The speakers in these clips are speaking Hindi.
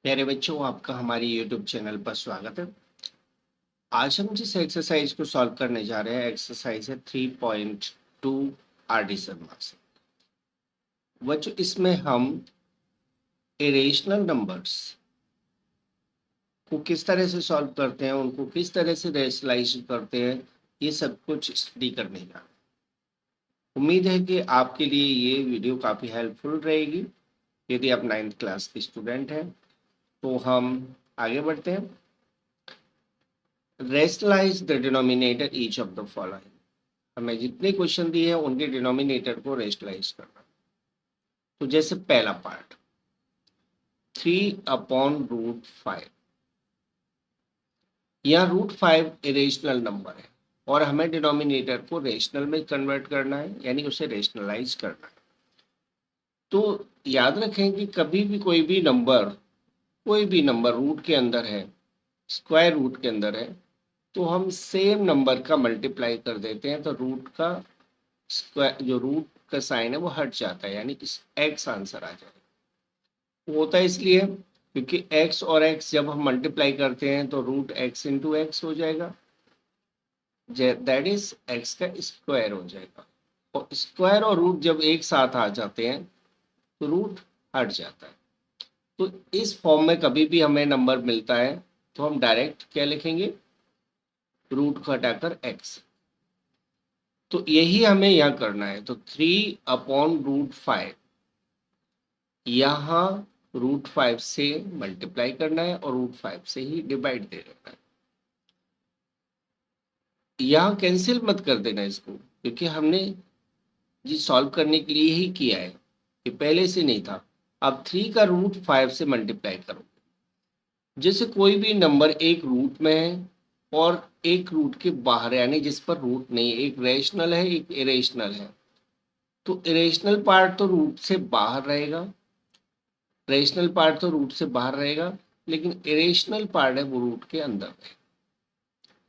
प्यारे बच्चों, आपका हमारी यूट्यूब चैनल पर स्वागत है। आज हम जिस एक्सरसाइज को सॉल्व करने जा रहे हैं, एक्सरसाइज है 3.2 आर.डी. शर्मा से। बच्चों, इसमें हम इरेशनल नंबर्स को किस तरह से सॉल्व करते हैं, उनको किस तरह से रेशनलाइज करते हैं, ये सब कुछ स्टडी करने जा रहे हैं। उम्मीद है कि आपके लिए ये वीडियो काफ़ी हेल्पफुल रहेगी। यदि आप 9th क्लास के स्टूडेंट हैं तो हम आगे बढ़ते हैं। Rationalise the denominator each of the following. हमें जितने क्वेश्चन दिए हैं उनके डिनोमिनेटर को रेशनलाइज करना। तो जैसे पहला पार्ट 3/√5, यहाँ √5 इरेशनल नंबर है और हमें डिनोमिनेटर को रेशनल में कन्वर्ट करना है, यानी उसे रेशनलाइज करना है। तो याद रखें कि कभी भी कोई भी नंबर रूट के अंदर है, स्क्वायर रूट के अंदर है, तो हम सेम नंबर का मल्टीप्लाई कर देते हैं, तो रूट का स्क्वायर, जो रूट का साइन है वो हट जाता है, यानी एक्स आंसर आ जाएगा। वो होता है इसलिए क्योंकि x और x जब हम मल्टीप्लाई करते हैं तो √x × x हो जाएगा, दैट इज x का स्क्वायर हो जाएगा। और स्क्वायर और रूट जब एक साथ आ जाते हैं तो रूट हट जाता है। तो इस फॉर्म में कभी भी हमें नंबर मिलता है तो हम डायरेक्ट क्या लिखेंगे, रूट को हटाकर x। तो यही हमें यहाँ करना है। तो 3/√5 यहाँ √5 से मल्टीप्लाई करना है और √5 से ही डिवाइड दे देना है। यहाँ कैंसिल मत कर देना इसको, क्योंकि हमने जी सॉल्व करने के लिए ही किया है, ये पहले से नहीं था। अब 3 का √5 से मल्टीप्लाई करो। जैसे कोई भी नंबर एक रूट में है और एक रूट के बाहर है, यानी जिस पर रूट नहीं है, एक रेशनल है एक इरेशनल है, तो इरेशनल पार्ट तो रूट से बाहर रहेगा, रेशनल पार्ट तो रूट से बाहर रहेगा, लेकिन इरेशनल पार्ट है वो रूट के अंदर है।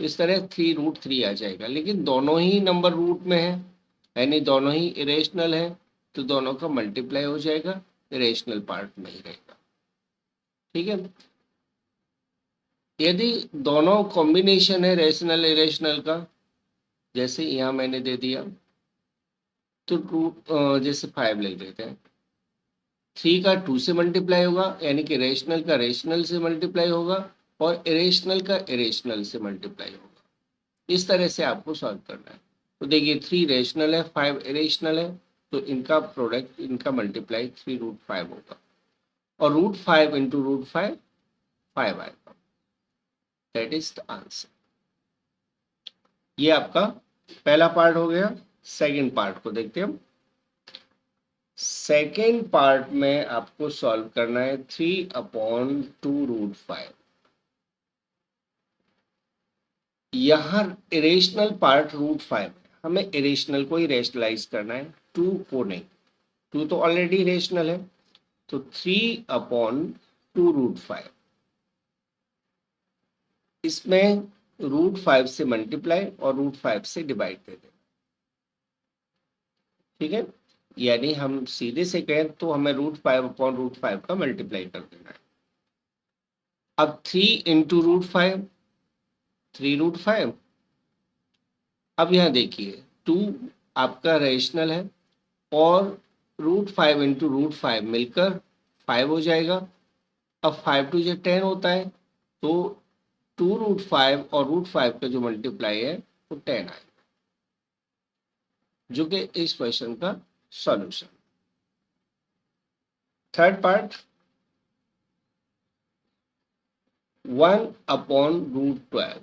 इस तरह 3√3 आ जाएगा, लेकिन दोनों ही नंबर रूट में है, यानी दोनों ही इरेशनल है, तो दोनों का मल्टीप्लाई हो जाएगा, इरेशनल पार्ट नहीं रहेगा। ठीक है। यदि दोनों कॉम्बिनेशन है रेशनल इरेशनल का, जैसे यहाँ मैंने दे दिया, तो जैसे 5 लिख देते हैं, 3 का 2 से मल्टीप्लाई होगा, यानी कि रेशनल का रेशनल से मल्टीप्लाई होगा और इरेशनल का इरेशनल से मल्टीप्लाई होगा। इस तरह से आपको सॉल्व करना है। तो देखिए 3 रेशनल है, 5 इरेशनल है, तो इनका प्रोडक्ट, इनका मल्टीप्लाई 3√5 होगा और √5 × √5 5 आएगा। That is the answer. ये आपका पहला पार्ट हो गया। सेकंड पार्ट को देखते हैं हम। सेकंड पार्ट में आपको सॉल्व करना है 3/2√5। यहाँ इरेशनल पार्ट √5 है, हमें इरेशनल को ही रेशनलाइज करना है, 2 को नहीं। 2 तो ऑलरेडी रेशनल है, तो 3/2√5, इसमें √5 से मल्टीप्लाई और √5 से डिवाइड दे दें। ठीक है, यानी हम सीधे से कहें तो हमें √5/√5 का मल्टीप्लाई कर देना है। अब 3 × √5, 3√5। अब यहाँ देखिए 2 आपका रेशनल है और √5 × √5 मिलकर 5 हो जाएगा। अब 5 2 × 10 होता है, तो 2√5 और √5 का जो मल्टीप्लाई है वो 10 आएगा, जो कि इस क्वेश्चन का सॉल्यूशन। Third part 1/√12।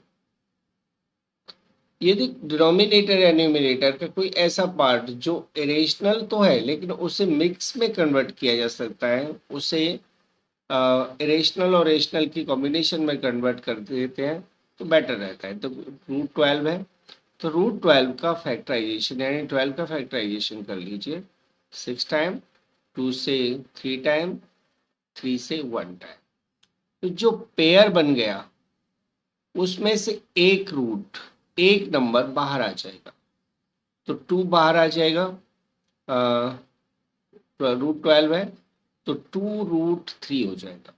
यदि डिनोमिनेटर या न्यूमिनेटर का कोई ऐसा पार्ट जो इरेशनल तो है लेकिन उसे मिक्स में कन्वर्ट किया जा सकता है, उसे इरेशनल और रेशनल की कॉम्बिनेशन में कन्वर्ट कर देते हैं, तो बेटर रहता है। तो √12 है, तो √12 का फैक्टराइजेशन, यानी 12 का फैक्टराइजेशन कर लीजिए 6 टाइम, 2 से 3 टाइम, 3 से 1 टाइम। तो जो पेयर बन गया उसमें से एक नंबर बाहर आ जाएगा, तो 2 बाहर आ जाएगा। √12 है तो 2√3 हो जाएगा।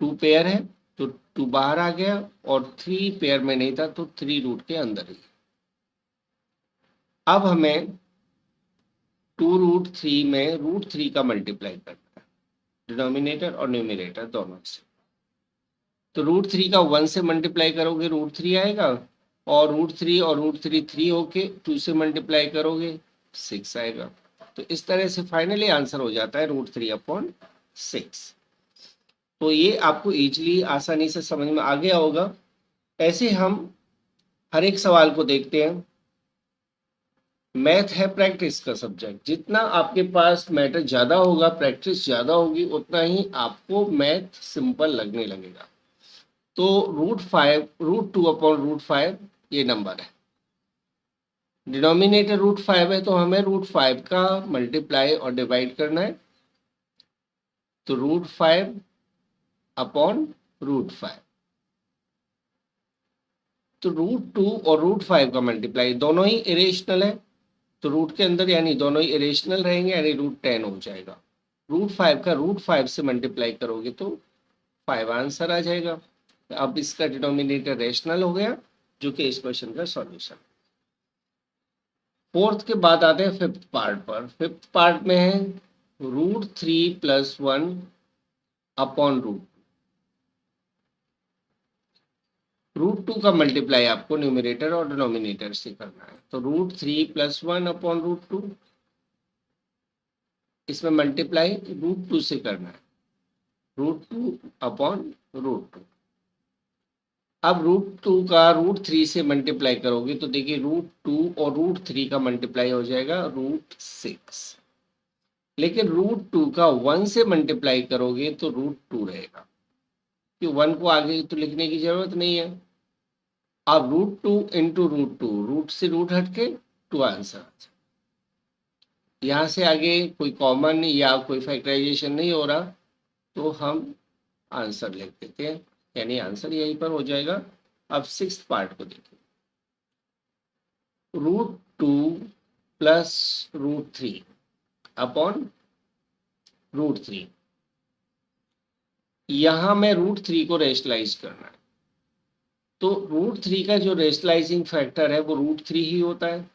2 पेयर है तो 2 बाहर आ गया, और 3 पेयर में नहीं था तो 3 रूट के अंदर ही। अब हमें 2√3 में √3 का मल्टीप्लाई करना है, डिनोमिनेटर और न्यूमरेटर दोनों से। तो √3 का 1 से मल्टीप्लाई करोगे √3 आएगा, और √3 और √3 3 होके 2 से मल्टीप्लाई करोगे 6 आएगा। तो इस तरह से फाइनली आंसर हो जाता है √3/6। तो ये आपको इजीली आसानी से समझ में आ गया होगा। ऐसे हम हर एक सवाल को देखते हैं। मैथ है प्रैक्टिस का सब्जेक्ट, जितना आपके पास मैटर ज़्यादा होगा, प्रैक्टिस ज़्यादा होगी, उतना ही आपको मैथ सिंपल लगने लगेगा। तो √2/√5 ये नंबर है, डिनोमिनेटर √5 है, तो हमें √5 का मल्टीप्लाई और डिवाइड करना है। तो √5/√5, तो √2 और √5 का मल्टीप्लाई दोनों ही इरेशनल है, तो रूट के अंदर यानी दोनों ही इरेशनल रहेंगे, यानी √10 हो जाएगा। √5 का √5 से मल्टीप्लाई करोगे तो 5 आंसर आ जाएगा। अब इसका डिनोमिनेटर रेशनल हो गया, जो कि इस क्वेश्चन का सॉल्यूशन। फोर्थ के बाद आते हैं फिफ्थ पार्ट पर। फिफ्थ पार्ट में है √3 + 1/√2। √2 का मल्टीप्लाई आपको न्यूमरेटर और डिनोमिनेटर से करना है। तो √3 + 1/√2, इसमें मल्टीप्लाई √2 से करना है, √2/√2। अब √2 का √3 से मल्टीप्लाई करोगे तो देखिए √2 और √3 का मल्टीप्लाई हो जाएगा √6। लेकिन √2 का 1 से मल्टीप्लाई करोगे तो √2 रहेगा, कि 1 को आगे तो लिखने की जरूरत नहीं है। अब √2 इंटू √2, रूट से रूट हट के 2 आंसर। यहाँ से आगे कोई कॉमन या कोई फैक्टराइजेशन नहीं हो रहा, तो हम आंसर लिख देते हैं, यानी आंसर यहीं पर हो जाएगा। अब सिक्स्थ पार्ट को देखिए, √2 + √3/√3। यहाँ में √3 को रेशनलाइज करना है, तो √3 का जो रेशनलाइजिंग फैक्टर है वो √3 ही होता है,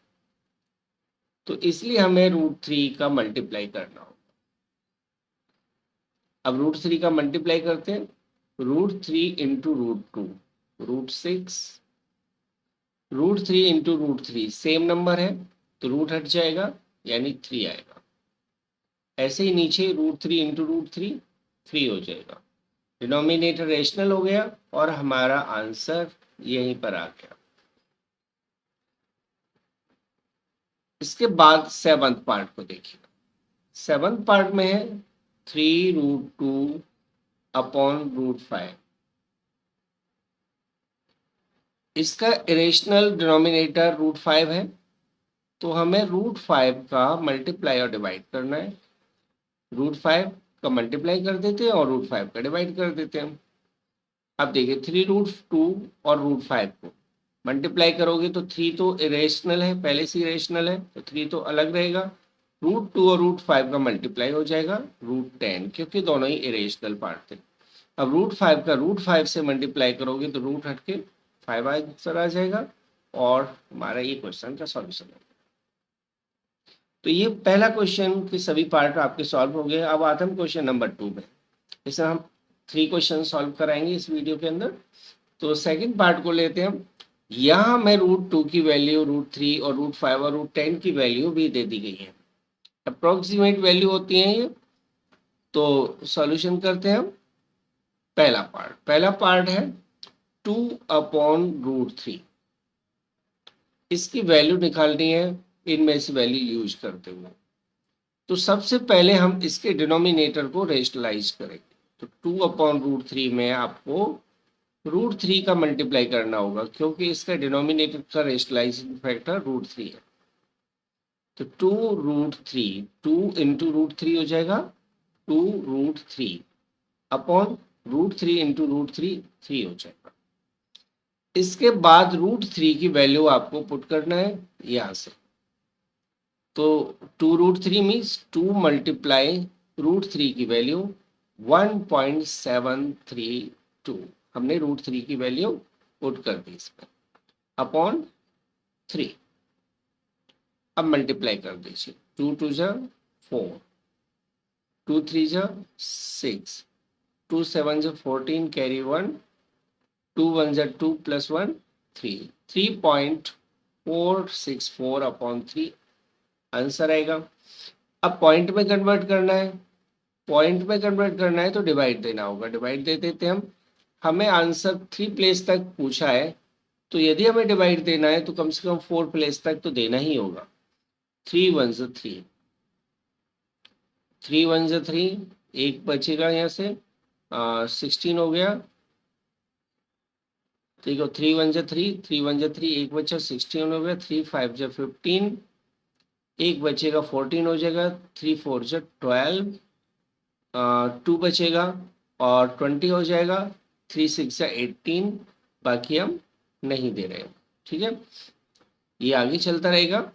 तो इसलिए हमें √3 का मल्टीप्लाई करना होगा। अब √3 का मल्टीप्लाई करते हैं, √3 इंटू √2 √6, √3 इंटू √3 सेम नंबर है, तो रूट हट जाएगा यानी 3 आएगा। ऐसे ही नीचे √3 इंटू √3 3 हो जाएगा, डिनोमिनेटर रेशनल हो गया और हमारा आंसर यहीं पर आ गया। इसके बाद सेवंथ पार्ट को देखिए। सेवंथ पार्ट में है 3√2/√5। इसका इरेशनल डिनोमिनेटर √5 है, तो हमें √5 का मल्टीप्लाई और डिवाइड करना है। √5 का मल्टीप्लाई कर देते हैं और √5 का डिवाइड कर देते हैं। अब देखिए 3√2 और √5 को मल्टीप्लाई करोगे तो 3 तो इरेशनल है, पहले से इरेशनल है, तो 3 तो अलग रहेगा। √2 और √5 का मल्टीप्लाई हो जाएगा √10, क्योंकि दोनों ही इरेशनल पार्ट थे। अब √5 का √5 से मल्टीप्लाई करोगे तो रूट हट के 5 आंसर आ जाएगा, और हमारा ये क्वेश्चन का सॉल्यूशन है। तो ये पहला क्वेश्चन के सभी पार्ट आपके सॉल्व हो गए। अब आते हैं क्वेश्चन नंबर 2 में। इसमें हम 3 क्वेश्चन सॉल्व कराएंगे इस वीडियो के अंदर। तो सेकंड पार्ट को लेते हैं हम। यहाँ में √2 की वैल्यू, √3 और √5 और √10 की वैल्यू भी दे दी गई है, अप्रोक्सीमेट वैल्यू होती है ये। तो सॉल्यूशन करते हैं हम। पहला पार्ट है 2/√3, इसकी वैल्यू निकालनी है इनमें से वैल्यू यूज करते हुए। तो सबसे पहले हम इसके डिनोमिनेटर को रेशनलाइज करेंगे। तो 2/√3 में आपको √3 का मल्टीप्लाई करना होगा, क्योंकि इसका डिनोमिनेटर का रेशनलाइजिंग फैक्टर √3 है। तो 2√3, 2 इंटू √3 हो जाएगा 2√3/√3 इंटू √3 3 हो जाएगा। इसके बाद √3 की वैल्यू आपको पुट करना है यहाँ से। तो 2√3 मीन्स 2 मल्टीप्लाई √3 की वैल्यू 1.732 हमने √3 की वैल्यू पुट कर दी इसमें अपॉन 3। अब मल्टीप्लाई कर दीजिए, 2 2 जा 4, 2 3 जा 6, 2 7 जा 14 कैरी 1, 2 1 जा 2 प्लस 1 3, 3.464 अपॉन 3 आंसर आएगा। अब पॉइंट में कन्वर्ट करना है, पॉइंट में कन्वर्ट करना है तो डिवाइड देना होगा, डिवाइड दे देते हम। हमें आंसर 3 प्लेस तक पूछा है, तो यदि हमें डिवाइड देना है तो कम से कम 4 प्लेस तक तो देना ही होगा। 3 1 जा 3, 3 1 जा 3, एक बचेगा यहाँ से 16 हो गया, ठीक है। 3 1 जा 3, 3 1 जा 3, एक बचा 16 हो गया, 3 5 जा 15, एक बचेगा 14 हो जाएगा, 3 4 जा 12, 2 बचेगा और 20 हो जाएगा, 3 6 जा 18, बाकी हम नहीं दे रहे हैं, ठीक है। ये आगे चलता रहेगा,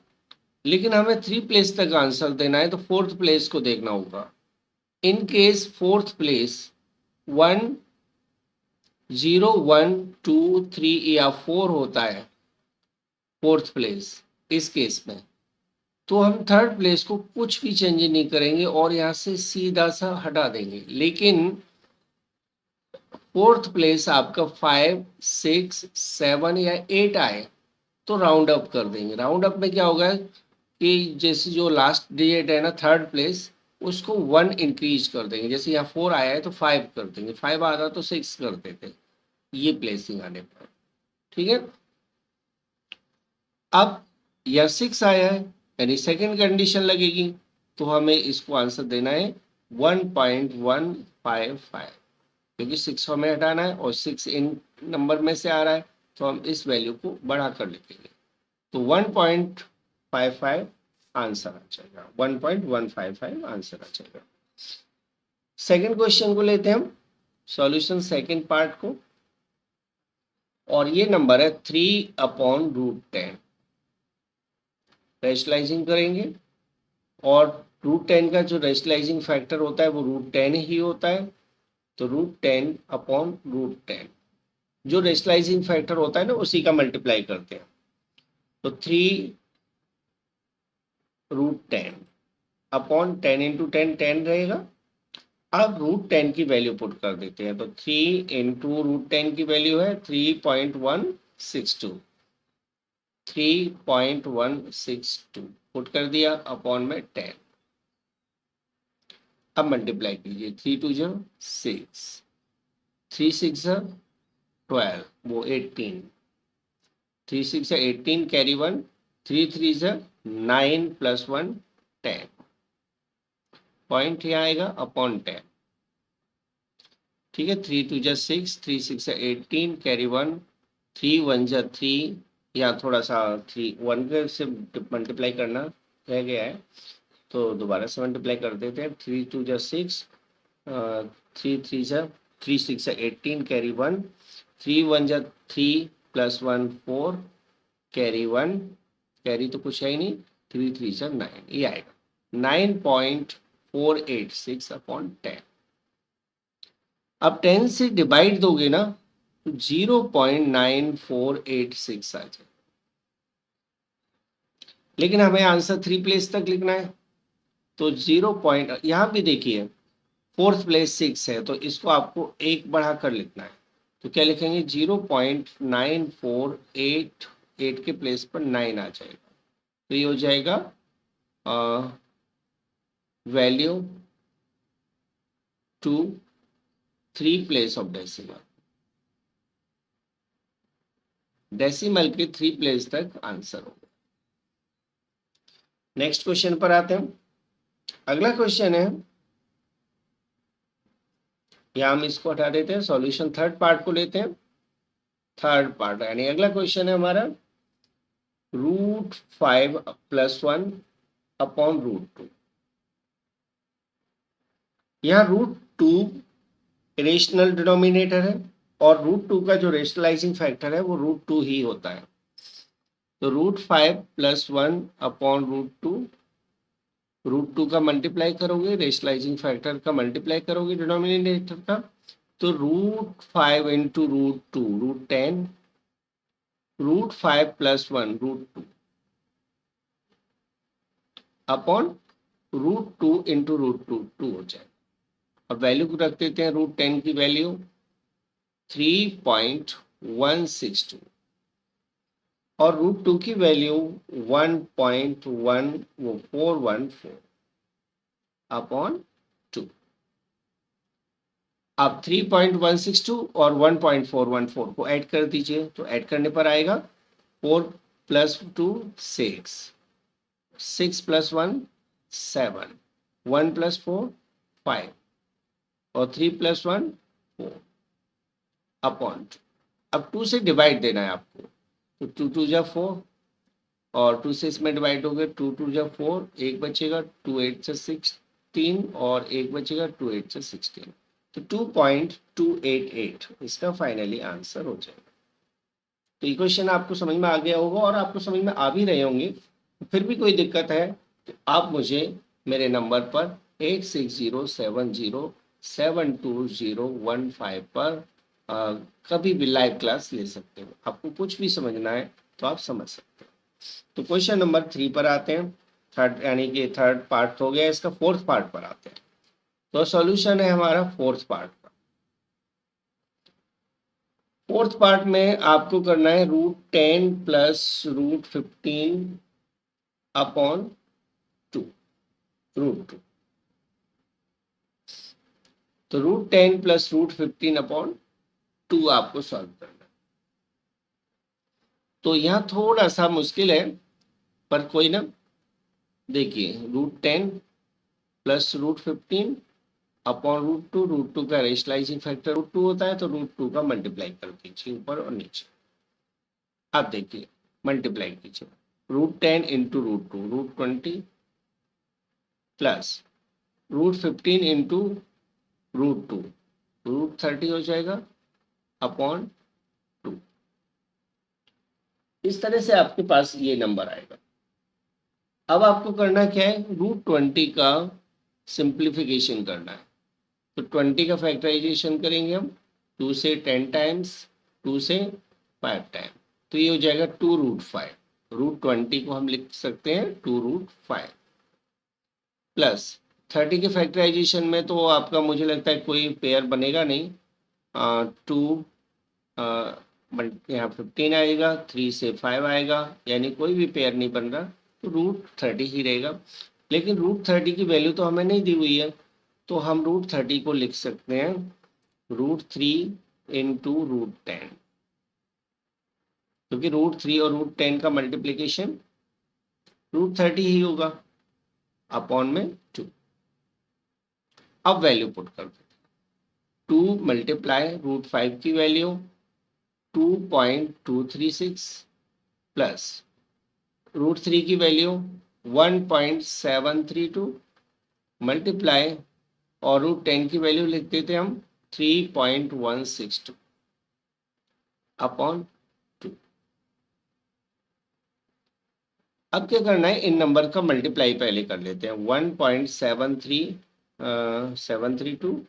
लेकिन हमें 3 प्लेस तक आंसर देना है तो 4th प्लेस को देखना होगा। इन केस 4th प्लेस 1 0 1 2 3 या 4 होता है 4th प्लेस, इस केस में तो हम 3rd प्लेस को कुछ भी चेंज नहीं करेंगे और यहाँ से सीधा सा हटा देंगे। लेकिन 4th प्लेस आपका 5 6 7 या 8 आए तो राउंड अप कर देंगे। राउंड अप में क्या होगा कि जैसे जो लास्ट डिजिट है ना 3rd प्लेस, उसको 1 इंक्रीज कर देंगे। जैसे यहाँ 4 आया है तो 5 कर देंगे, 5 आ रहा तो 6 कर देते, ये प्लेसिंग आने पर, ठीक है। अब यह 6 आया है यानी सेकंड कंडीशन लगेगी, तो हमें इसको आंसर देना है 1.155, क्योंकि 6 हमें हटाना है और 6 इन नंबर में से आ रहा है तो हम इस वैल्यू को बढ़ा कर लिखेंगे, तो 1.55 आंसर आ जाएगा, 1.155 आंसर आ जाएगा। सेकंड क्वेश्चन को लेते हैं हम, सॉल्यूशन सेकंड पार्ट को, और ये नंबर है 3/√10। रेशनलाइजिंग करेंगे और √10 का जो रेशनलाइजिंग फैक्टर होता है वो √10 ही होता है, तो √10/√10 जो रेशनलाइजिंग फैक्टर होता है ना उसी का मल्टीप्लाई करते हैं, तो 3√10 अपॉन 10 इंटू 10 10 रहेगा। अब √10 की वैल्यू पुट कर देते हैं, तो 3 इंटू √10 की वैल्यू है 3.162, 3.162 पुट कर दिया अपॉन में 10। अब मल्टीप्लाई कीजिए, 3 2 जा 6, 3 6 जा 12, वो 18, 3 6 जा 18 कैरी 1, 3 3 जा 9 प्लस 1 10, पॉइंट यहाँ आएगा अपॉन 10, ठीक है। 3 2 जा 6, 3 6 जा 18 कैरी 1, 3 1 जा 3, यहाँ थोड़ा सा 3 1 से मल्टीप्लाई करना रह गया है तो दोबारा से मल्टीप्लाई कर देते हैं। 3 2 जा 6, 3 3 जा 3 6 जा 18 कैरी 1, 3 1 जा 3 प्लस 1 4 कैरी 1, कैरी तो कुछ है ही नहीं, 3 3 जा 9, ये आएगा 9.486 अपॉन 10। अब 10 से डिवाइड दोगे ना तो 0.9486 आ जाए, लेकिन हमें आंसर 3 प्लेस तक लिखना है तो 0. यहाँ भी देखिए 4th प्लेस 6 है तो इसको आपको एक बढ़ा कर लिखना है, तो क्या लिखेंगे 0.9488 के प्लेस पर 9 आ जाएगा, तो ये हो जाएगा value to 3 place of decimal, decimal के 3 प्लेस तक आंसर होगा। नेक्स्ट क्वेश्चन पर आते हैं। अगला क्वेश्चन है, या हम इसको हटा देते हैं, सॉल्यूशन थर्ड पार्ट को लेते हैं। थर्ड पार्ट यानी अगला क्वेश्चन है हमारा √5 + 1 अपॉन √2। यहाँ √2 रेशनल डिनोमिनेटर है और √2 का जो रेशनलाइजिंग फैक्टर है वो √2 ही होता है, तो √5 + 1 अपॉन √2 रूट 2 का मल्टीप्लाई करोगे, रेशनलाइजिंग फैक्टर का मल्टीप्लाई करोगे डिनोमिनेटर का, तो √5 इंटू √2 √10, √5 + 1 √2 अपॉन √2 इंटू √2 2 हो जाए। अब वैल्यू को रख देते हैं, √10 की वैल्यू 3.162 और √2 की वैल्यू 1.1414 अपॉन 2। अब 3.162 और 1.414 को ऐड कर दीजिए, तो ऐड करने पर आएगा 4 + 2 6, 6 + 1 7, 1 + 4 5 और 3 + 1 4 अपॉन 2। अब 2 से डिवाइड देना है आपको, तो 2 2 जा 4 और 2 से इसमें डिवाइड हो गए, 2 2 जा 4, एक बचेगा, 2 8 से 16 और एक बचेगा, 2 8 से 16, तो 2.288 इसका फाइनली आंसर हो जाएगा। तो ये क्वेश्चन आपको समझ में आ गया होगा और आपको समझ में आ भी रहे होंगे। फिर भी कोई दिक्कत है तो आप मुझे मेरे नंबर पर 8607072015 पर कभी भी लाइव क्लास ले सकते हो। आपको कुछ भी समझना है तो आप समझ सकते हो। तो क्वेश्चन नंबर 3 पर आते हैं, थर्ड यानी कि थर्ड पार्ट हो गया, इसका फोर्थ पार्ट पर आते हैं। तो सॉल्यूशन है हमारा फोर्थ पार्ट का। फोर्थ पार्ट में आपको करना है √10 + √15 अपॉन 2 √2। तो √10 + √15 अपॉन 2 आपको सॉल्व करना है। तो यहाँ थोड़ा सा मुश्किल है, पर कोई ना, देखिए √10 + √15 अपॉन √2, √2 का रेशनलाइजिंग फैक्टर √2 होता है, तो √2 का मल्टीप्लाई कर दीजिए ऊपर और नीचे। आप देखिए मल्टीप्लाई कीजिए, √10 इंटू √2 √20 प्लस √15 इंटू √2 √30 हो जाएगा अपॉन 2। इस तरह से आपके पास ये नंबर आएगा। अब आपको करना क्या है, √20 का सिंप्लीफिकेशन करना है। तो 20 का फैक्टराइजेशन करेंगे हम, 2 से 10 टाइम्स, 2 से 5 टाइम, तो ये हो जाएगा 2√5। √20 को हम लिख सकते हैं 2√5 प्लस 30 के फैक्टराइजेशन में तो आपका मुझे लगता है कोई पेयर बनेगा नहीं, 2 यहाँ 15 आएगा, 3 से 5 आएगा, यानी कोई भी पेयर नहीं बन रहा, तो √30 ही रहेगा। लेकिन √30 की वैल्यू तो हमें नहीं दी हुई है, तो हम √30 को लिख सकते हैं √3 इंटू √10, क्योंकि √3 और √10 का मल्टीप्लीकेशन √30 ही होगा अपॉन में 2। अब वैल्यू पुट कर दो, 2 × √5 की वैल्यू 2.236 प्लस √3 की वैल्यू 1.732 मल्टीप्लाई और √10 की वैल्यू लिख देते हम 3.162 अपॉन 2। अब क्या करना है, इन नंबर का मल्टीप्लाई पहले कर लेते हैं, 1.732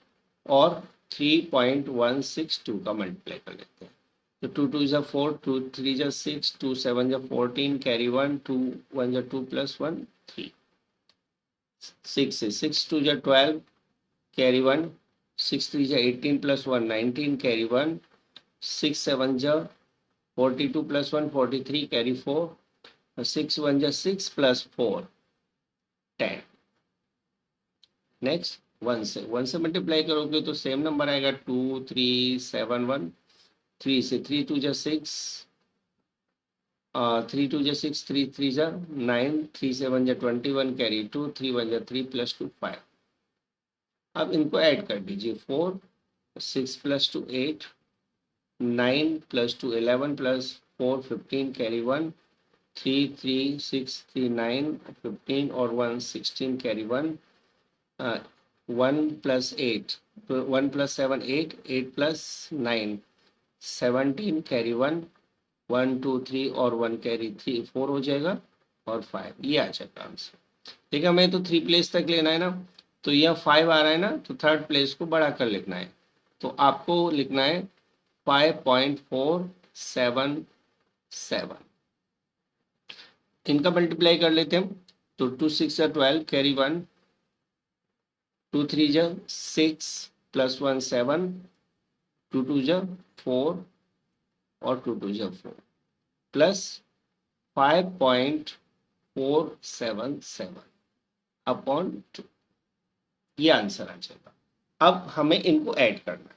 और 3.162 का मल्टीप्लाई कर लेते हैं। तो 2 2 जा 4, 2 3 जा 6, 2 7 जा 14, कैरी 1, 2 1 जा 2 + 1 3, 6 से 6 2 जा 12, कैरी 1, 6 3 जा 18 + 1 19, कैरी 1, 6 7 जा 42 + 1 43, कैरी 4, 6 1 जा 6 + 4 10। नेक्स्ट 1 से मल्टीप्लाई करोगे तो सेम नंबर आएगा, 2 3 7 1, 3 से 3 2 जा 6, 3 2 जा 6, 3 3 जा 9, 3 7 जा 21, कैरी 2, 3 1 जा 3 + 2 5। अब इनको ऐड कर दीजिए, 4 6 + 2 8, 9 + 2 11 + 4 15, कैरी 1, 3 3 6 3 9 15 और 1 16, कैरी 1, 1 + 8, 1 + 7 8, 8 + 9 17, कैरी 1, 1 2 3 और 1 कैरी 3 4 हो जाएगा और 5, ये आ जाएगा आंसर। ठीक है, हमें तो 3 प्लेस तक लेना है ना, तो यह 5 आ रहा है ना, तो थर्ड प्लेस को बढ़ा कर लिखना है, तो आपको लिखना है 5.477। इनका मल्टीप्लाई कर लेते हैं हम, तो 2 6 12 कैरी 1, 2 3 6 प्लस 1 7, 2 2 4 और 2 2 4 प्लस 5.477 अपॉन 2, ये आंसर आ जाएगा। अब हमें इनको ऐड करना है,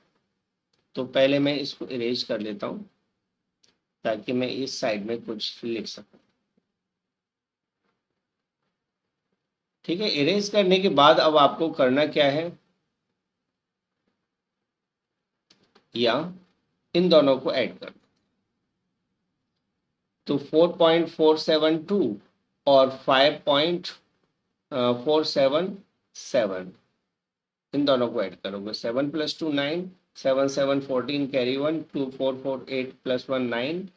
तो पहले मैं इसको इरेज कर लेता हूं ताकि मैं इस साइड में कुछ लिख सकूं। ठीक है, इरेज करने के बाद अब आपको करना क्या है, या इन दोनों को ऐड करना, तो 4.472 और 5.477, इन दोनों को ऐड करोगे, 7 + 2 9, 7 7 14 कैरी 1, 2 4 4 8 + 1 9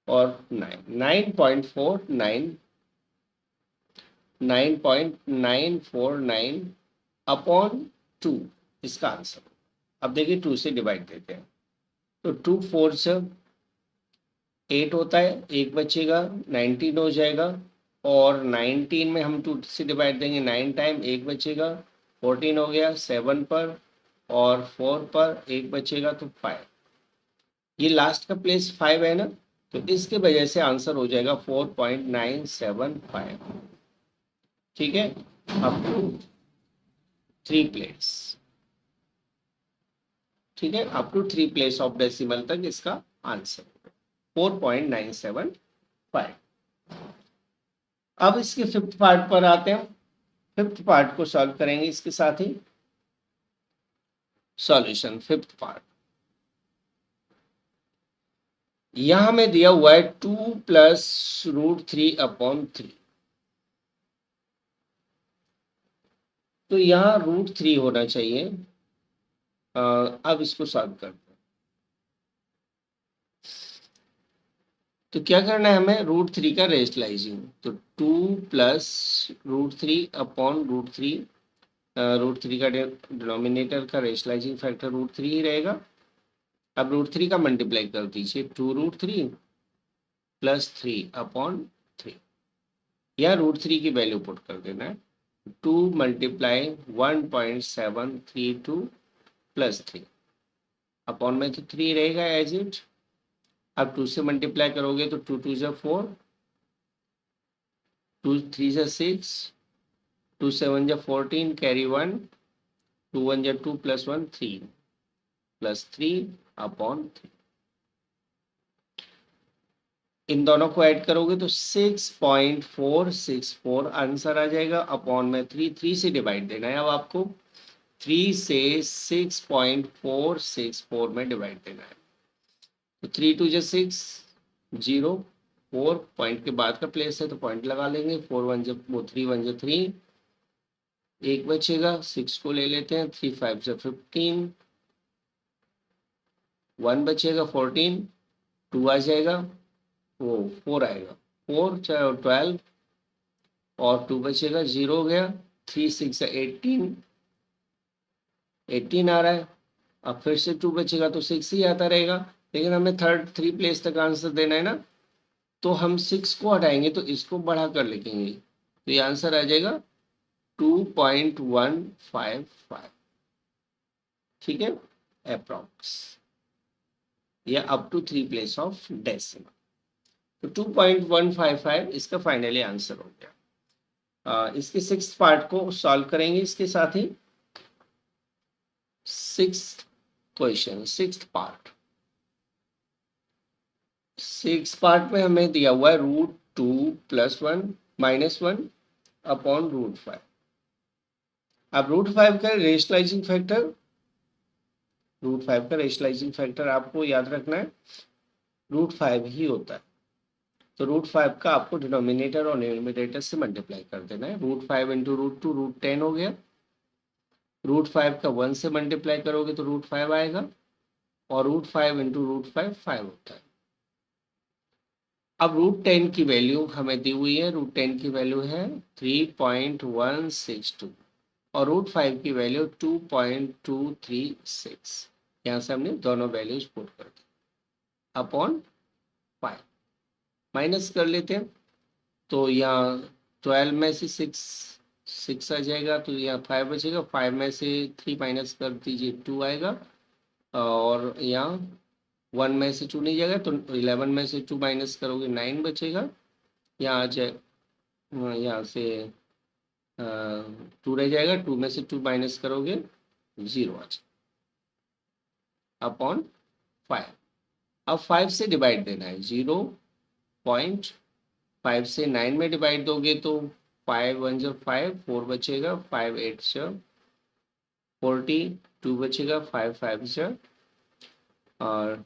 और 9.949 अपॉन 2 इसका आंसर। अब देखिए 2 से डिवाइड देते हैं, तो 2 4 से 8 होता है, एक बचेगा, 19 हो जाएगा, और 19 में हम 2 से डिवाइड देंगे 9 टाइम, एक बचेगा, 14 हो गया 7 पर, और 4 पर एक बचेगा तो 5। ये लास्ट का प्लेस 5 है ना, तो इसके वजह से आंसर हो जाएगा 4.975। ठीक है, अप टू 3 प्लेस। ठीक है, up to 3 place of decimal तक इसका आंसर 4.975। अब इसके फिफ्थ पार्ट पर आते हैं, फिफ्थ पार्ट को सॉल्व करेंगे इसके साथ ही। सॉल्यूशन फिफ्थ पार्ट, यहां हमें दिया हुआ है 2 + √3/3, तो यहां √3 होना चाहिए। अब इसको सॉल्व करते हैं, तो क्या करना है हमें, √3 का रेशनलाइजिंग, तो 2 + √3/√3, √3 का डिनोमिनेटर का रेशनलाइजिंग फैक्टर √3 ही रहेगा। अब √3 का मल्टीप्लाई कर दीजिए, 2√3 + 3/3, या √3 की वैल्यू पुट कर देना है, 2 × 1.732 + 3 अपॉन में, तो 3 रहेगा एज इट। अब 2 से मल्टीप्लाई करोगे तो 2 2 4, 2 3 6, 2 7 14 कैरी 1, 2 1 2 + 1 3 + 3/3, इन दोनों को ऐड करोगे तो 6.464 आंसर आ जाएगा, अपॉन में 3 से डिवाइड देना है। अब आपको 3 से 6.464 में डिवाइड देना है, तो 3 2 6, 0, 4 पॉइंट के बाद का प्लेस है तो पॉइंट लगा लेंगे, 4 1 3 1 3, एक बचेगा, 6 को ले लेते हैं, 3 5 15, 1 बचेगा 14, 2 आ जाएगा, वो 4 आएगा, 4 12, और 2 बचेगा, 0 हो गया, 3 6 18, 18 आ रहा है। अब फिर से 2 बचेगा तो 6 ही आता रहेगा, लेकिन हमें थर्ड 3 प्लेस तक आंसर देना है ना, तो हम 6 को हटाएंगे तो इसको बढ़ा कर लिखेंगे, तो ये आंसर आ जाएगा 2.155। ठीक है, अप्रॉक्स, या up to 3 place of decimal, तो 2.155 इसका फाइनली आंसर हो गया। इसके सिक्स्थ पार्ट को सॉल्व करेंगे इसके साथ ही। Sixth question, sixth part, six part में हमें दिया हुआ है √2 + 1 - 1 अपॉन √5। अब √5 का रेशनलाइजिंग फैक्टर, √5 का रेशनलाइजिंग फैक्टर आपको याद रखना है √5 ही होता है, तो √5 का आपको डिनोमिनेटर और न्यूमरेटर से मल्टीप्लाई कर देना है, √5 × √2 √10 हो गया, √5 का 1 से मल्टीप्लाई करोगे तो √5 आएगा, और √5 × √5 5 होता है। अब √10 की वैल्यू हमें दी हुई है, √10 की वैल्यू है 3.162 और √5 की वैल्यू 2.236। यहाँ से हमने दोनों वैल्यूज पुट कर दी अपॉन 5, माइनस कर लेते हैं। तो यहाँ 12 में से 6 आ जाएगा, तो यहाँ 5 बचेगा, 5 में से 3 माइनस कर दीजिए 2 आएगा, और यहाँ 1 में से 2 नहीं जाएगा, तो 11 में से 2 माइनस करोगे 9 बचेगा। यहाँ आ जाए, यहाँ से 2 रह जाएगा, 2 में से 2 माइनस करोगे 0 आ जाएगा अपॉन 5। अब 5 से डिवाइड देना है, 0.5 से 9 में डिवाइड दोगे तो 5 1 जो 5, 4 बचेगा, 5 8 जो 40, 2 बचेगा, 5 5 जो और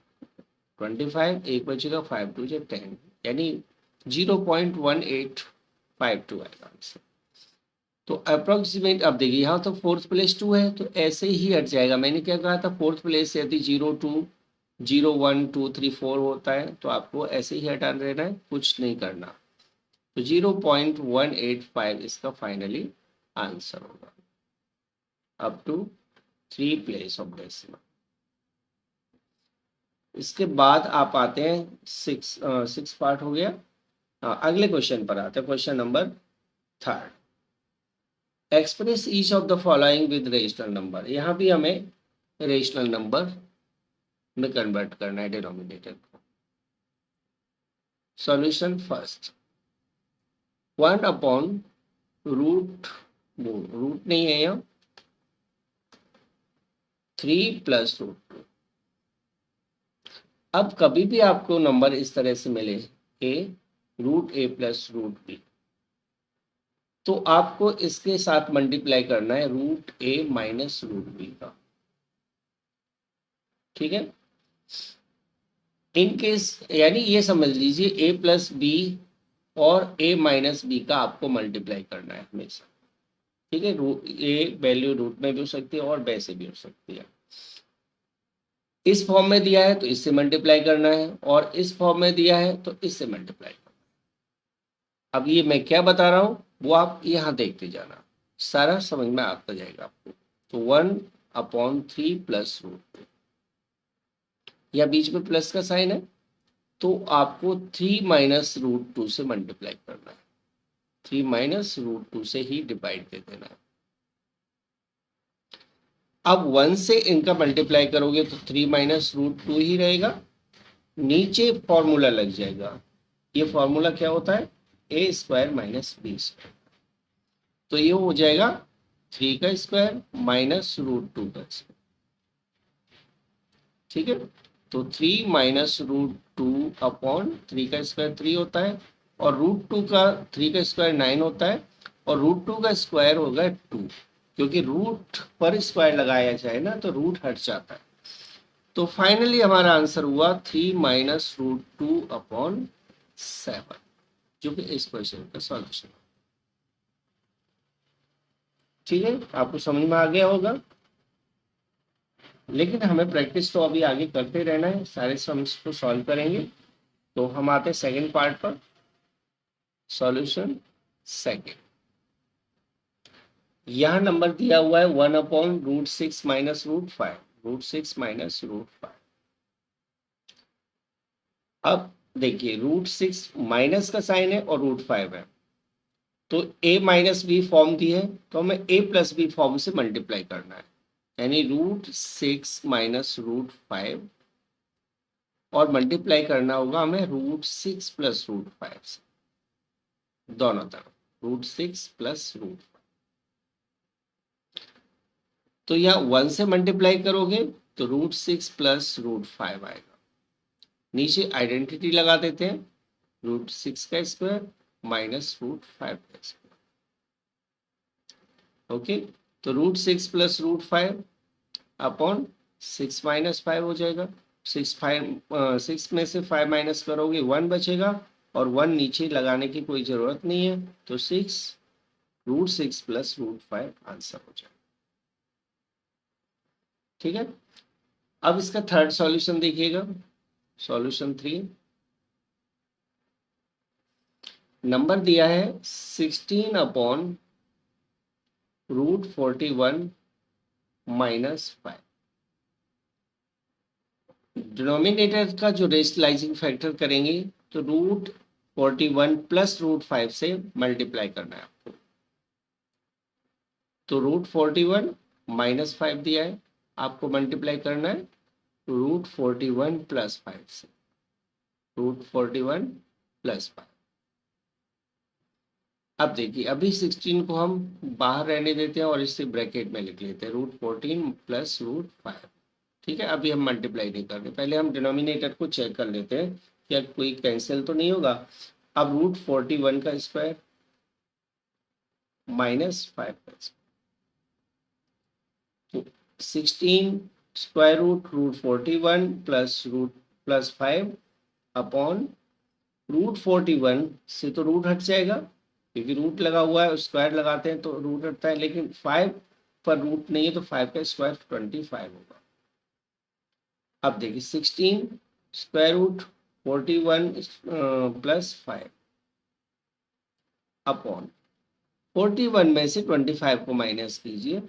25, एक बचेगा, 5 2 जो 10, यानी 0.1852 आएगा आंसर। तो अप्रोक्सीमेट, अब देखिए यहाँ तो 4th प्लेस 2 है, तो ऐसे ही हट जाएगा। मैंने क्या कहा था, 4th प्लेस यदि 0 2 0 1 2 3 4 होता है तो आपको ऐसे ही हटा देना है, कुछ नहीं करना। तो 0.185 इसका फाइनली आंसर होगा up to 3 place of decimal. इसके बाद आप आते हैं 6 पार्ट हो गया। अगले क्वेश्चन पर आते हैं, question number 3। Express each of the following with rational number. यहाँ भी हमें रेशनल नंबर में कन्वर्ट करना है डिनोमिनेटर को। Solution first, 1 upon root, root नहीं है यहाँ, 3 प्लस √2। अब कभी भी आपको नंबर इस तरह से मिले √a प्लस √b, तो आपको इसके साथ मल्टीप्लाई करना है √a माइनस √b का। ठीक है, इन केस यानी ये समझ लीजिए a प्लस बी और a माइनस बी का आपको मल्टीप्लाई करना है हमेशा। ठीक है, a वैल्यू रूट में भी हो सकती है और वैसे भी हो सकती है। इस फॉर्म में दिया है तो इससे मल्टीप्लाई करना है, और इस फॉर्म में दिया है तो इससे मल्टीप्लाई करना है। अब ये मैं क्या बता रहा हूं वो आप यहाँ देखते जाना, सारा समझ में आता जाएगा आपको। तो 1/3 प्लस √2, या बीच में प्लस का साइन है, तो आपको 3 माइनस √2 से मल्टीप्लाई करना है, 3 माइनस √2 से ही डिवाइड दे देना है। अब 1 से इनका मल्टीप्लाई करोगे तो 3 माइनस √2 ही रहेगा, नीचे फॉर्मूला लग जाएगा। ये फॉर्मूला क्या होता है, a² माइनस b²। तो ये हो जाएगा 3 का स्क्वायर माइनस √2 का स्क्वायर। ठीक है, तो 3 माइनस √2 अपॉन 3 का स्क्वायर 3 होता है, और √2 का 3 का स्क्वायर 9 होता है, और √2 का स्क्वायर होगा 2, क्योंकि रूट पर स्क्वायर लगाया जाए ना तो रूट हट जाता है। तो फाइनली हमारा आंसर हुआ 3 माइनस √2 अपॉन 7, जो कि इस क्वेश्चन का सॉल्यूशन। ठीक है, आपको समझ में आ गया होगा, लेकिन हमें प्रैक्टिस तो अभी आगे करते रहना है, सारे सम्स को सॉल्व करेंगे। तो हम आते हैं सेकंड पार्ट पर, सॉल्यूशन सेकंड। यह नंबर दिया हुआ है 1/√6 माइनस √5, √6 माइनस √5। अब देखिए √6 माइनस का साइन है और √5 है, तो a माइनस बी फॉर्म दी है, तो हमें a प्लस बी फॉर्म से मल्टीप्लाई करना है, यानी √6 माइनस √5, और मल्टीप्लाई करना होगा हमें √6 प्लस √5 से, दोनों तरफ √6 प्लस √5। तो यहाँ 1 से मल्टीप्लाई करोगे तो √6 प्लस √5 आएगा। नीचे आइडेंटिटी लगा देते हैं, √6 का स्क्वायर माइनस √5 का स्क्वायर। ओके, तो √6 प्लस √5 अपॉन 6 माइनस 5 हो जाएगा। 6 में से 5 माइनस करोगे 1 बचेगा, और 1 नीचे लगाने की कोई जरूरत नहीं है, तो √6 प्लस √5 आंसर हो जाएगा। ठीक है, अब इसका थर्ड सॉल्यूशन देखिएगा, सॉल्यूशन 3। नंबर दिया है 16 अपॉन √41 -5। डिनोमिनेटर का जो रेशनलाइजिंग फैक्टर करेंगे तो √41 प्लस √5 से मल्टीप्लाई करना है आपको। तो √41 -5 दिया है, आपको मल्टीप्लाई करना है √41 प्लस 5 से। √41 प्लस 5। अब देखिए, अभी 16 को हम बाहर रहने देते हैं और इसे ब्रैकेट में लिख लेते हैं √14 प्लस √5। ठीक है, अभी हम मल्टीप्लाई नहीं कर रहे, पहले हम डिनोमिनेटर को चेक कर लेते हैं क्या कोई कैंसिल तो नहीं होगा। अब √41 का स्क्वायर -5 का स्क्वायर, तो 16 स्क्वायर √41 प्लस 5 अपॉन √41 से तो रूट हट जाएगा, क्योंकि रूट लगा हुआ है, स्क्वायर लगाते हैं तो रूट हटता है, लेकिन 5 पर रूट नहीं है तो 5 का स्क्वायर 25 होगा। अब देखिए 16 स्क्वायर रूट 41 प्लस 5 अपॉन 41 में से 25 को माइनस कीजिए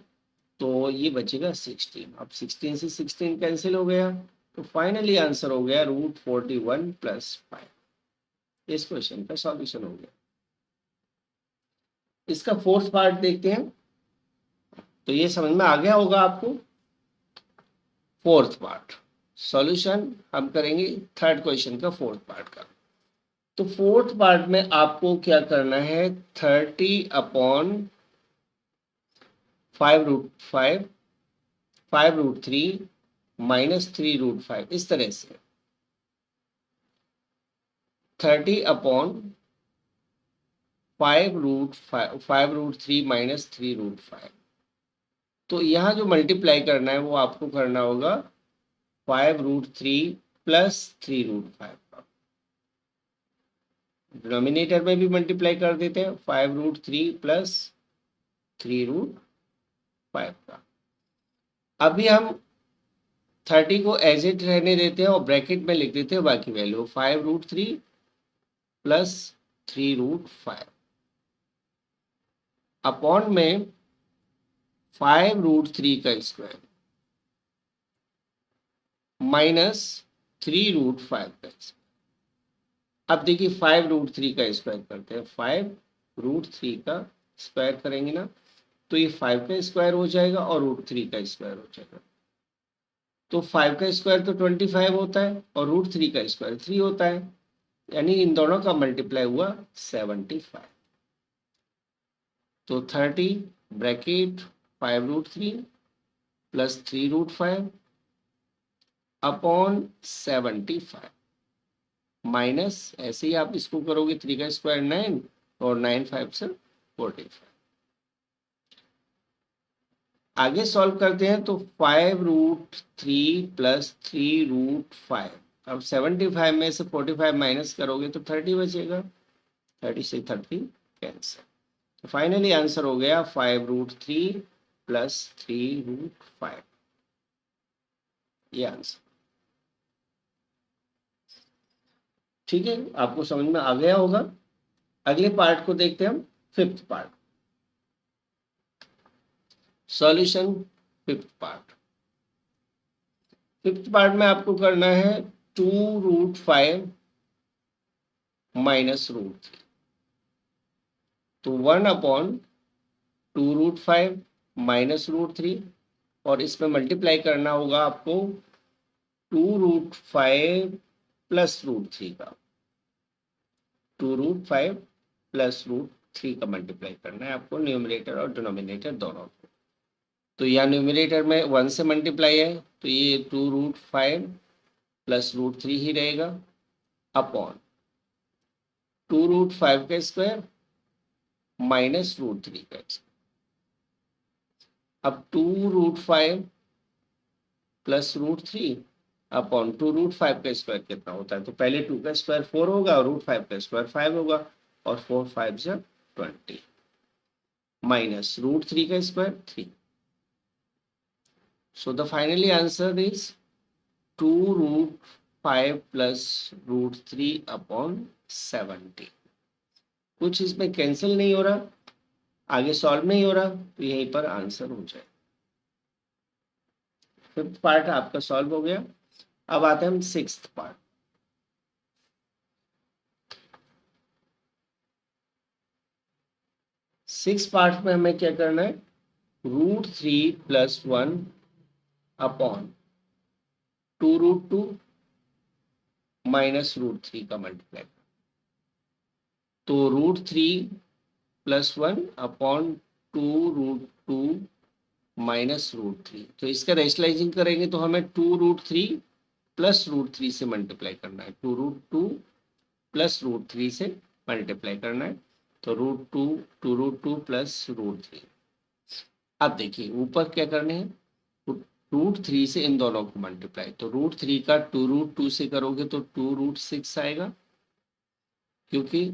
तो ये बचेगा 16। अब 16 से 16 कैंसिल हो गया, तो फाइनली आंसर हो गया √41 प्लस 5। इस क्वेश्चन का सॉल्यूशन हो गया। इसका फोर्थ पार्ट देखते हैं, तो ये समझ में आ गया होगा आपको। फोर्थ पार्ट सॉल्यूशन हम करेंगे थर्ड क्वेश्चन का, फोर्थ पार्ट का। तो फोर्थ पार्ट में आपको क्या करना है, 30 अपॉन 5√5 5√3 -3√5, इस तरह से 30 अपॉन 5√3 -3√5। तो यहाँ जो मल्टीप्लाई करना है वो आपको करना होगा 5√3 प्लस 3√5 का। डिनोमिनेटर में भी मल्टीप्लाई कर देते हैं 5√3 प्लस 3√5 का। अभी हम 30 को एज इट रहने देते हैं और ब्रैकेट में लिख देते हैं बाकी वैल्यू 5√3 प्लस 3√5 अपॉन में 5√3 का स्क्वायर माइनस 3√5 का स्क्वायर। अब देखिए 5√3 का स्क्वायर करते हैं, 5√3 का स्क्वायर करेंगे ना तो ये 5 का स्क्वायर हो जाएगा और √3 का स्क्वायर हो जाएगा। तो 5 का स्क्वायर तो 25 होता है और √3 का स्क्वायर 3 होता है, यानी इन दोनों का मल्टीप्लाई हुआ 75। तो 30 ब्रैकेट 5√3 प्लस 3√5 अपॉन 75 माइनस, ऐसे ही आप इसको करोगे 3 का स्क्वायर 9 और 9 5 से 45। आगे सॉल्व करते हैं तो 5√3 प्लस 3√5। अब 75 में से 45 माइनस करोगे तो 30 बचेगा, 30 से 30 कैंसिल। तो फाइनली आंसर हो गया 5√3 प्लस 3√5, ये आंसर। ठीक है, आपको समझ में आ गया होगा। अगले पार्ट को देखते हैं हम, fifth part solution. Fifth part में आपको करना है 2√5 -√3। तो 1 अपॉन 2√5 -√3 और इसमें मल्टीप्लाई करना होगा आपको 2√5 प्लस √3 का। 2√5 प्लस √3 का मल्टीप्लाई करना है आपको, न्यूमरेटर और डिनोमिनेटर दोनों को। तो यहाँ न्यूमरेटर में 1 से मल्टीप्लाई है तो ये 2√5 प्लस √3 ही रहेगा अपॉन 2√5 का स्क्वायर माइनस √3 का स्क्वायर। अब 2√5 प्लस √3 अपॉन 2√5 का स्क्वायर कितना होता है, तो पहले 2 का स्क्वायर 4 होगा और √5 का स्क्वायर 5 होगा, और 4 5 जा 20 माइनस √3 का square 3। So the finally answer is 2√5 plus √3 upon 70। कुछ इसमें कैंसिल नहीं हो रहा, आगे सॉल्व नहीं हो रहा, तो यहीं पर आंसर हो जाए। फिफ्थ पार्ट आपका सॉल्व हो गया। अब आते हैं हम सिक्स्थ पार्ट। सिक्स पार्ट में हमें क्या करना है, √3 + 1 अपॉन 2√2 माइनस √3 का मल्टीप्लाई। तो √3 + 1 अपॉन 2√2 माइनस √3, तो इसका रेशनलाइजिंग करेंगे तो हमें 2√3 + √3 से मल्टीप्लाई करना है, 2√2 + √3 से मल्टीप्लाई करना है, तो √2 2√2 + √3। अब देखिए ऊपर क्या करने हैं, √3 से इन दोनों को मल्टीप्लाई, तो √3 का 2√2 से करोगे तो 2√6 आएगा, क्योंकि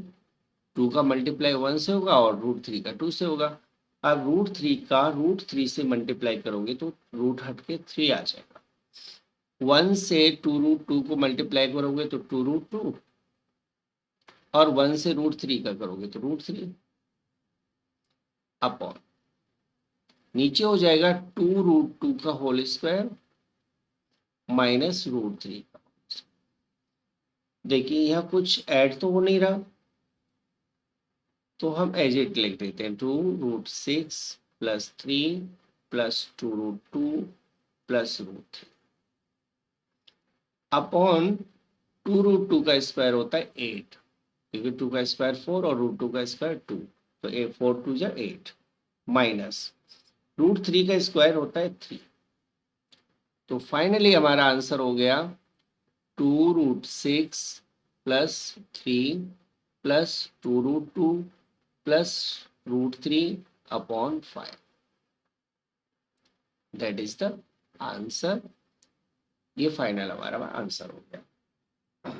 2 का मल्टीप्लाई 1 से होगा और √3 का 2 से होगा। अब √3 का √3 से मल्टीप्लाई करोगे तो रूट हट के 3 आ जाएगा। 1 से 2√2 को मल्टीप्लाई करोगे तो 2√2, और 1 से √3 का करोगे तो √3 अपॉन, नीचे हो जाएगा 2√2 का होल स्क्वायर माइनस √3 का। देखिए यहाँ कुछ ऐड तो हो नहीं रहा, तो हम एज इट लिख देते हैं, 2√6 + 3 + 2√2 + √3 अपॉन 2√2 का स्क्वायर होता है 8, क्योंकि 2 का स्क्वायर 4 और √2 का स्क्वायर 2, तो 4 2 = 8 माइनस √3 का स्क्वायर होता है 3। तो फाइनली हमारा आंसर हो गया 2√6 + 3 + 2√2 + √3 upon 5। That is the answer. ये फाइनल हमारा आंसर हो गया।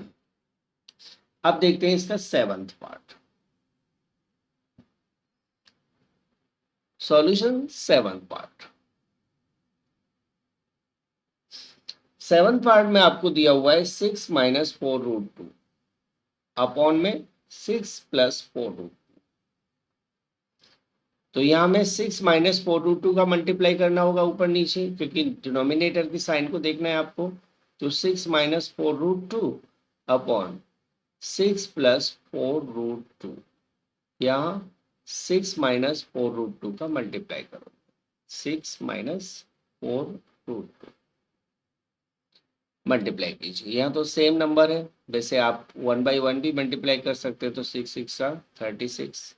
अब देखते हैं इसका seventh part. Solution seventh part. Seventh part में आपको दिया हुआ है 6 - 4√2 अपॉन में 6 + 4√2। तो यहाँ में 6 - 4√2 का मल्टीप्लाई करना होगा ऊपर नीचे, क्योंकि डिनोमिनेटर की साइन को देखना है आपको। तो 6 - 4√2 अपॉन 6 + 4√2, यहाँ 6 - 4√2 का मल्टीप्लाई करो, 6 - 4√2 मल्टीप्लाई कीजिए। यहाँ तो सेम नंबर है, वैसे आप 1/1 भी मल्टीप्लाई कर सकते हो, तो 6 6 36,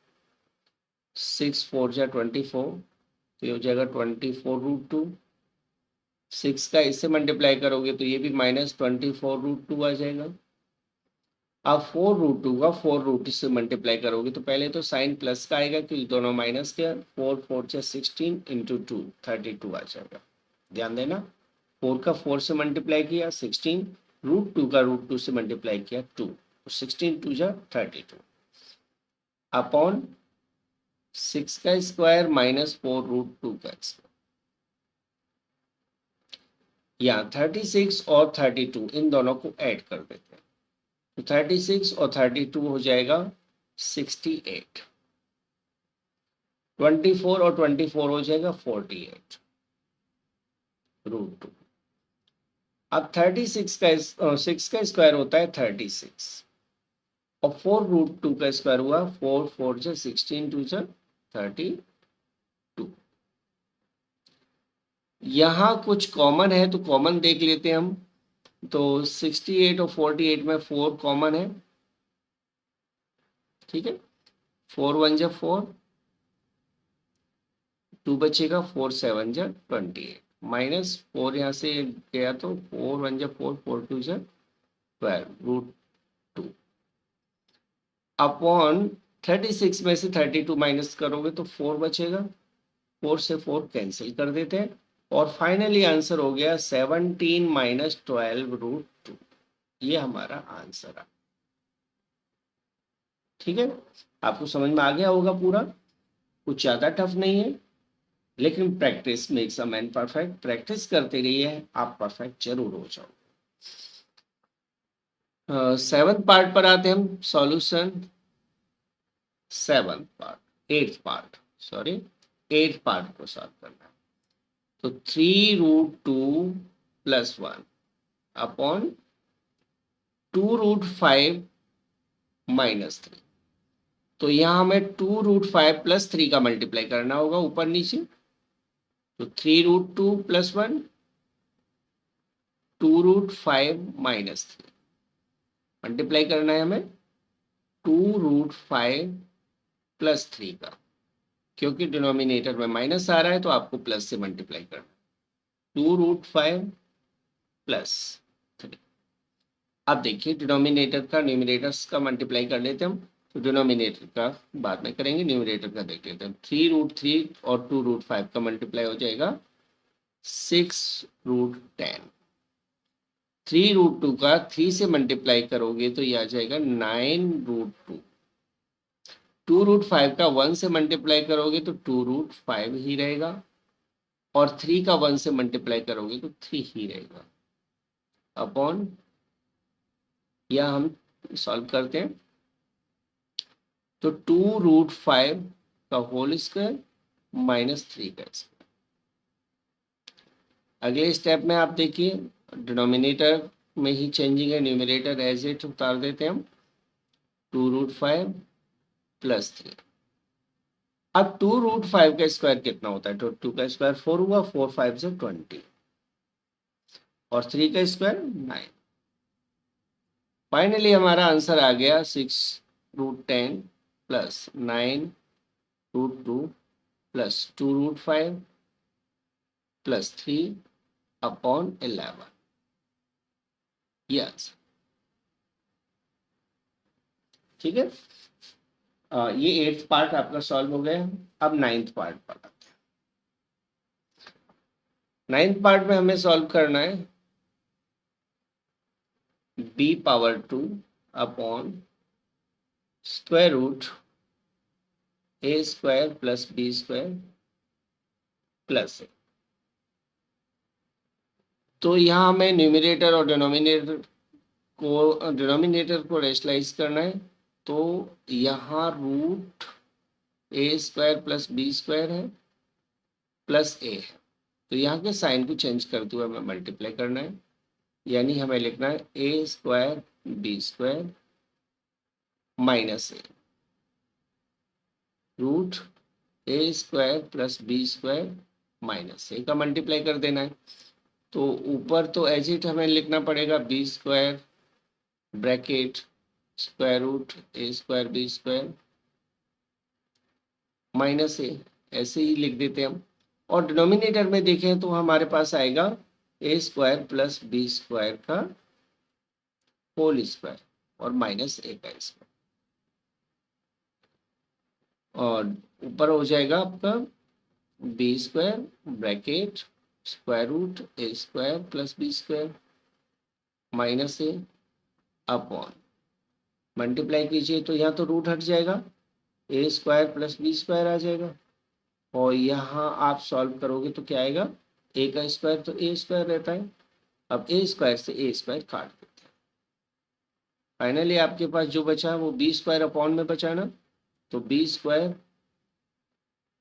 6 4 = 24, तो ये हो जाएगा 24√2। 6 का इससे मल्टीप्लाई करोगे तो ये भी -24√2 आ जाएगा। अब 4√2 का 4√2 से मल्टीप्लाई करोगे तो पहले तो साइन प्लस का आएगा, क्योंकि दोनों माइनस के, 4 4 = 16 × 2 32 आ जाएगा। ध्यान देना, 4 का 4 से मल्टीप्लाई किया 16, √2 का √2 से मल्टीप्लाई किया 2, तो 16 2 = 32 अपॉन 6 का स्क्वायर माइनस 4√2 का स्क्वायर। यहाँ 36 और 32 इन दोनों को ऐड कर देते हैं, तो 36 और 32 हो जाएगा 68, 24 और 24 हो जाएगा 48 √2। अब 36 का 6 का स्क्वायर होता है 36, और 4√2 का स्क्वायर हुआ 4 4 = 16, 2 = 32। यहाँ कुछ कॉमन है तो कॉमन देख लेते हैं हम, तो 68 और 48 में 4 कॉमन है, ठीक है, 4 1 = 4, 2 बचेगा, 4 7 = 28, माइनस 4 यहाँ से गया तो 4 1 = 4, 4 2 = 12 √2 अपॉन 36 में से 32 माइनस करोगे तो 4 बचेगा, 4 से 4 कैंसिल कर देते हैं, और फाइनली आंसर हो गया 17 - 12 √2। ये हमारा आंसर है। ठीक है, आपको समझ में आ गया होगा पूरा, कुछ ज़्यादा टफ नहीं है, लेकिन practice makes a man perfect. Practice करते रहिए, आप परफेक्ट जरूर हो जाओ। सेवंथ पार्ट पर आते हैं हम, solution seventh part, eighth part, sorry, eighth part को सॉल्व करना है। तो 3√2 + 1 अपॉन 2√5 - 3। तो यहाँ हमें 2√5 + 3 का मल्टीप्लाई करना होगा ऊपर नीचे। तो 3√2 + 1, 2√5 - 3 मल्टीप्लाई करना है हमें 2√5 + 3 का, क्योंकि डिनोमिनेटर में माइनस आ रहा है तो आपको प्लस से मल्टीप्लाई करना है। 2√5 + 3। अब देखिए डिनोमिनेटर का न्यूमरेटर्स का मल्टीप्लाई कर लेते हैं हम। तो डिनोमिनेटर का बाद में करेंगे, न्यूमरेटर का देख लेते हैं। 3√3 और 2√5 का मल्टीप्लाई हो जाएगा 6√10। 3√2 का 3 से मल्टीप्लाई करोगे तो ये आ जाएगा 9√2। 2√5 का 1 से मल्टीप्लाई करोगे तो 2√5 ही रहेगा, और 3 का 1 से मल्टीप्लाई करोगे तो 3 ही रहेगा। अपॉन, या हम सॉल्व करते हैं तो 2√5 का होल स्क्वायर -3 का स्क्वायर। अगले स्टेप में आप देखिए डिनोमिनेटर में ही चेंजिंग है, न्यूमरेटर एज इट उतार देते हैं हम। 2√5 + 3। अब 2√5 का स्क्वायर कितना होता है? तो 2 का स्क्वायर 4 हुआ, 4 5 से 20, और 3 का स्क्वायर 9। फाइनली हमारा आंसर आ गया 6√10 + 9√2 + 2√5 + 3 अपॉन 11। ये आंसर, ठीक है। ये 8th पार्ट आपका सॉल्व हो गया। अब 9th पार्ट पर आते हैं। 9th पार्ट में हमें सॉल्व करना है b⁻2 upon √a² + b² + a। तो यहाँ हमें न्यूमरेटर और डिनोमिनेटर को रेशनलाइज करना है। तो यहाँ √a² + b² है प्लस a है, तो यहाँ के साइन को चेंज करते हुए हमें मल्टीप्लाई करना है, यानी हमें लिखना है a² b² - a √a² + b² - a का मल्टीप्लाई कर देना है। तो ऊपर तो एज इट हमें लिखना पड़ेगा b² bracket √a² b² - a, ऐसे ही लिख देते हैं हम। और डिनोमिनेटर में देखें तो हमारे पास आएगा a² + b² का होल स्क्वायर और -a का स्क्वायर, और ऊपर हो जाएगा आपका b² bracket √a² + b² - a upon, multiply कीजिए तो यहाँ तो रूट हट जाएगा, a² + b² आ जाएगा, और यहाँ आप सॉल्व करोगे तो क्या आएगा, a का स्क्वायर तो a² रहता है। अब a² से a² काट देते हैं। फाइनली आपके पास जो बचा वो b² अपॉन में बचा ना, तो b² √a²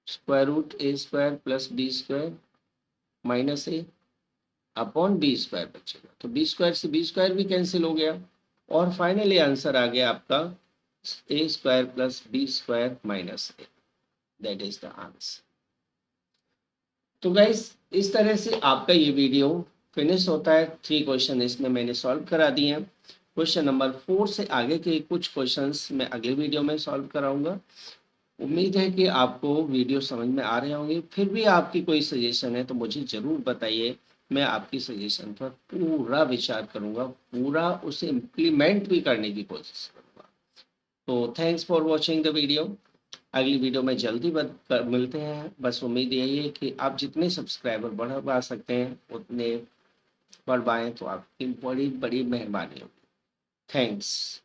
+ b² - a upon b² बचेगा। तो b² से b² भी कैंसिल हो गया, और फाइनली आंसर आ गया आपका a² + b² - a। That is the answer. तो गाइस इस तरह से आपका ये वीडियो फिनिश होता है। 3 क्वेश्चन इसमें मैंने सॉल्व करा दिए हैं। क्वेश्चन नंबर 4 से आगे के कुछ क्वेश्चंस मैं अगले वीडियो में सॉल्व कराऊंगा। उम्मीद है कि आपको वीडियो समझ में आ रहे होंगे। फिर भी आपकी कोई सजेशन है तो मुझे ज़रूर बताइए, मैं आपकी सजेशन पर पूरा विचार करूंगा, पूरा उसे इम्प्लीमेंट भी करने की कोशिश करूंगा। तो thanks for watching the video. अगली वीडियो में जल्दी मिलते हैं। बस उम्मीद यही है कि आप जितने सब्सक्राइबर बढ़ा सकते हैं उतने बढ़वाएं तो आपकी बड़ी बड़ी मेहरबानी होगी। थैंक्स।